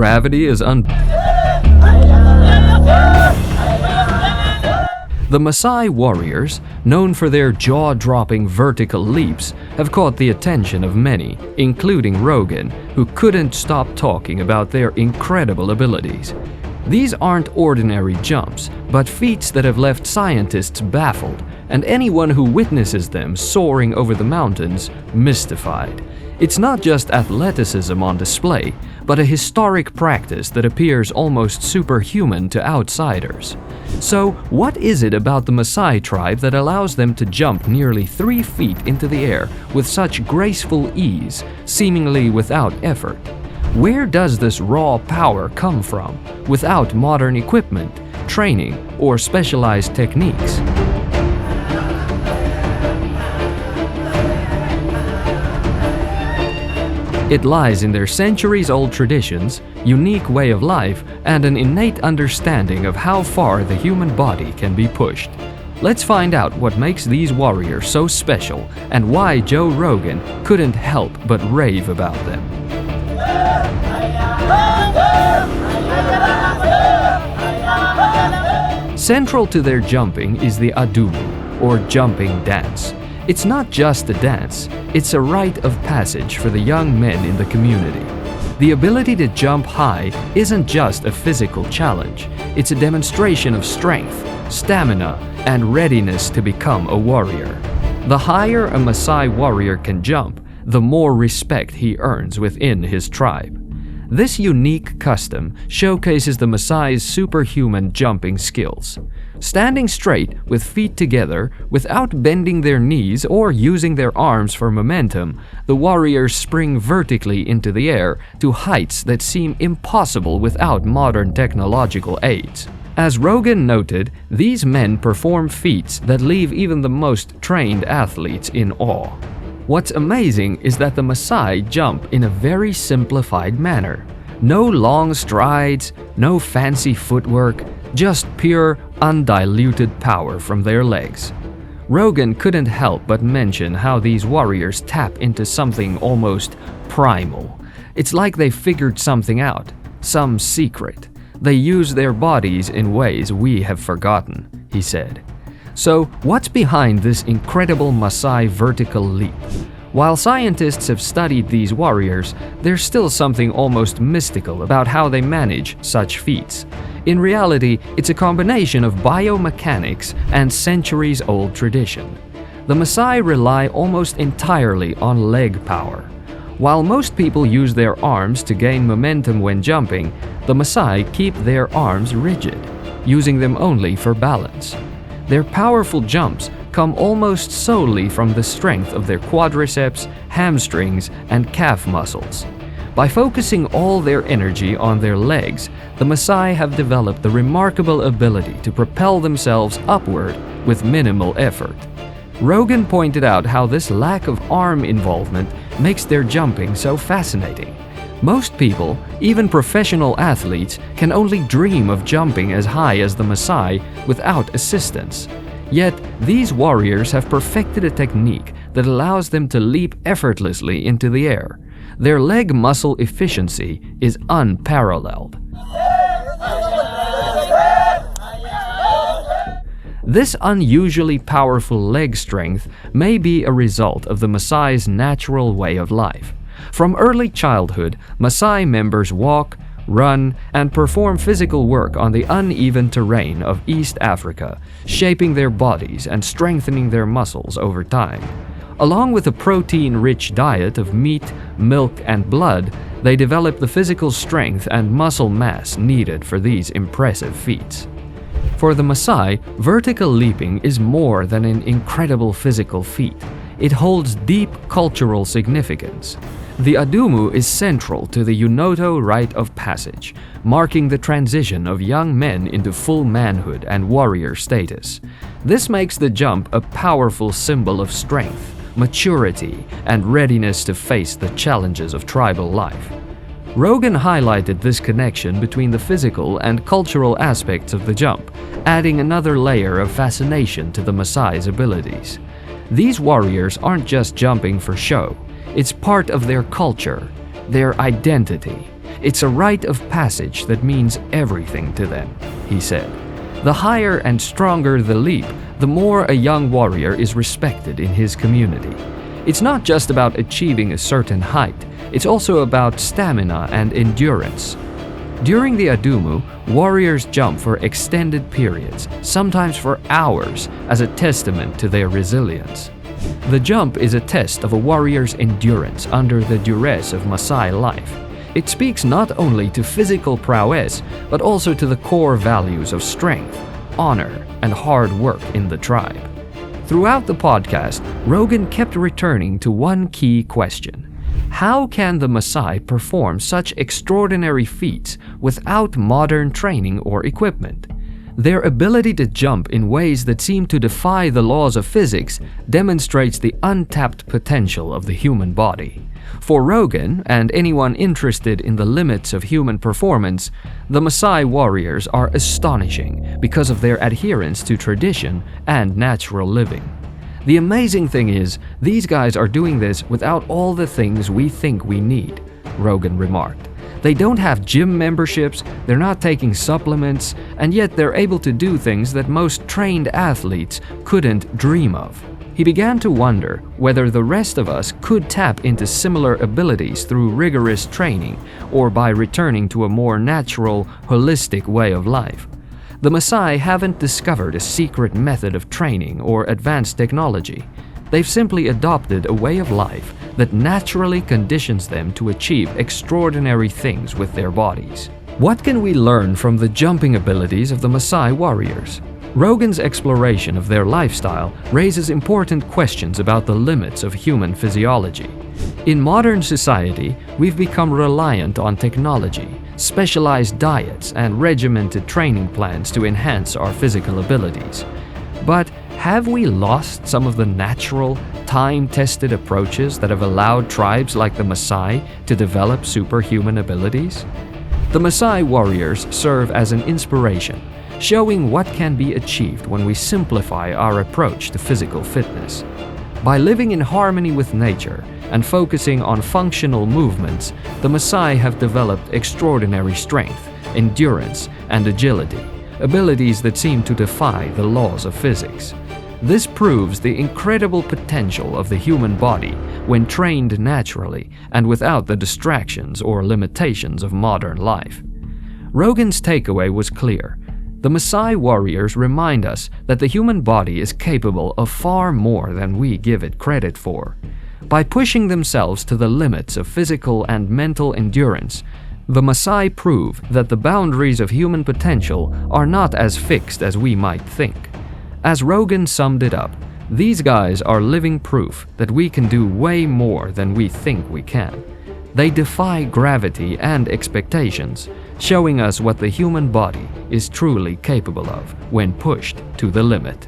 gravity is The Maasai warriors, known for their jaw-dropping vertical leaps, have caught the attention of many, including Rogan, who couldn't stop talking about their incredible abilities. These aren't ordinary jumps, but feats that have left scientists baffled, and anyone who witnesses them soaring over the mountains mystified. It's not just athleticism on display, but a historic practice that appears almost superhuman to outsiders. So, what is it about the Maasai tribe that allows them to jump nearly 3 feet into the air with such graceful ease, seemingly without effort? Where does this raw power come from, without modern equipment, training, or specialized techniques? It lies in their centuries-old traditions, unique way of life, and an innate understanding of how far the human body can be pushed. Let's find out what makes these warriors so special and why Joe Rogan couldn't help but rave about them. Central to their jumping is the adumu, or jumping dance. It's not just a dance, it's a rite of passage for the young men in the community. The ability to jump high isn't just a physical challenge, it's a demonstration of strength, stamina, and readiness to become a warrior. The higher a Maasai warrior can jump, the more respect he earns within his tribe. This unique custom showcases the Maasai's superhuman jumping skills. Standing straight with feet together, without bending their knees or using their arms for momentum, the warriors spring vertically into the air to heights that seem impossible without modern technological aids. As Rogan noted, these men perform feats that leave even the most trained athletes in awe. What's amazing is that the Maasai jump in a very simplified manner. No long strides, no fancy footwork, just pure, undiluted power from their legs. Rogan couldn't help but mention how these warriors tap into something almost primal. It's like they figured something out, some secret. They use their bodies in ways we have forgotten, he said. So, what's behind this incredible Maasai vertical leap? While scientists have studied these warriors, there's still something almost mystical about how they manage such feats. In reality, it's a combination of biomechanics and centuries-old tradition. The Maasai rely almost entirely on leg power. While most people use their arms to gain momentum when jumping, the Maasai keep their arms rigid, using them only for balance. Their powerful jumps come almost solely from the strength of their quadriceps, hamstrings, and calf muscles. By focusing all their energy on their legs, the Maasai have developed the remarkable ability to propel themselves upward with minimal effort. Rogan pointed out how this lack of arm involvement makes their jumping so fascinating. Most people, even professional athletes, can only dream of jumping as high as the Maasai without assistance. Yet, these warriors have perfected a technique that allows them to leap effortlessly into the air. Their leg muscle efficiency is unparalleled. This unusually powerful leg strength may be a result of the Maasai's natural way of life. From early childhood, Maasai members walk, run, and perform physical work on the uneven terrain of East Africa, shaping their bodies and strengthening their muscles over time. Along with a protein-rich diet of meat, milk, and blood, they develop the physical strength and muscle mass needed for these impressive feats. For the Maasai, vertical leaping is more than an incredible physical feat. It holds deep cultural significance. The adumu is central to the Unoto rite of passage, marking the transition of young men into full manhood and warrior status. This makes the jump a powerful symbol of strength, maturity, and readiness to face the challenges of tribal life. Rogan highlighted this connection between the physical and cultural aspects of the jump, adding another layer of fascination to the Maasai's abilities. These warriors aren't just jumping for show. It's part of their culture, their identity. It's a rite of passage that means everything to them, he said. The higher and stronger the leap, the more a young warrior is respected in his community. It's not just about achieving a certain height, it's also about stamina and endurance. During the Adumu, warriors jump for extended periods, sometimes for hours, as a testament to their resilience. The jump is a test of a warrior's endurance under the duress of Maasai life. It speaks not only to physical prowess, but also to the core values of strength, honor, and hard work in the tribe. Throughout the podcast, Rogan kept returning to one key question. How can the Maasai perform such extraordinary feats without modern training or equipment? Their ability to jump in ways that seem to defy the laws of physics demonstrates the untapped potential of the human body. For Rogan, and anyone interested in the limits of human performance, the Maasai warriors are astonishing because of their adherence to tradition and natural living. The amazing thing is, these guys are doing this without all the things we think we need, Rogan remarked. They don't have gym memberships, they're not taking supplements, and yet they're able to do things that most trained athletes couldn't dream of. He began to wonder whether the rest of us could tap into similar abilities through rigorous training or by returning to a more natural, holistic way of life. The Maasai haven't discovered a secret method of training or advanced technology. They've simply adopted a way of life that naturally conditions them to achieve extraordinary things with their bodies. What can we learn from the jumping abilities of the Maasai warriors? Rogan's exploration of their lifestyle raises important questions about the limits of human physiology. In modern society, we've become reliant on technology, specialized diets, and regimented training plans to enhance our physical abilities. But have we lost some of the natural, time-tested approaches that have allowed tribes like the Maasai to develop superhuman abilities? The Maasai warriors serve as an inspiration, showing what can be achieved when we simplify our approach to physical fitness. By living in harmony with nature and focusing on functional movements, the Maasai have developed extraordinary strength, endurance, and agility, abilities that seem to defy the laws of physics. This proves the incredible potential of the human body when trained naturally and without the distractions or limitations of modern life. Rogan's takeaway was clear. The Maasai warriors remind us that the human body is capable of far more than we give it credit for. By pushing themselves to the limits of physical and mental endurance, the Maasai prove that the boundaries of human potential are not as fixed as we might think. As Rogan summed it up, these guys are living proof that we can do way more than we think we can. They defy gravity and expectations, showing us what the human body is truly capable of when pushed to the limit.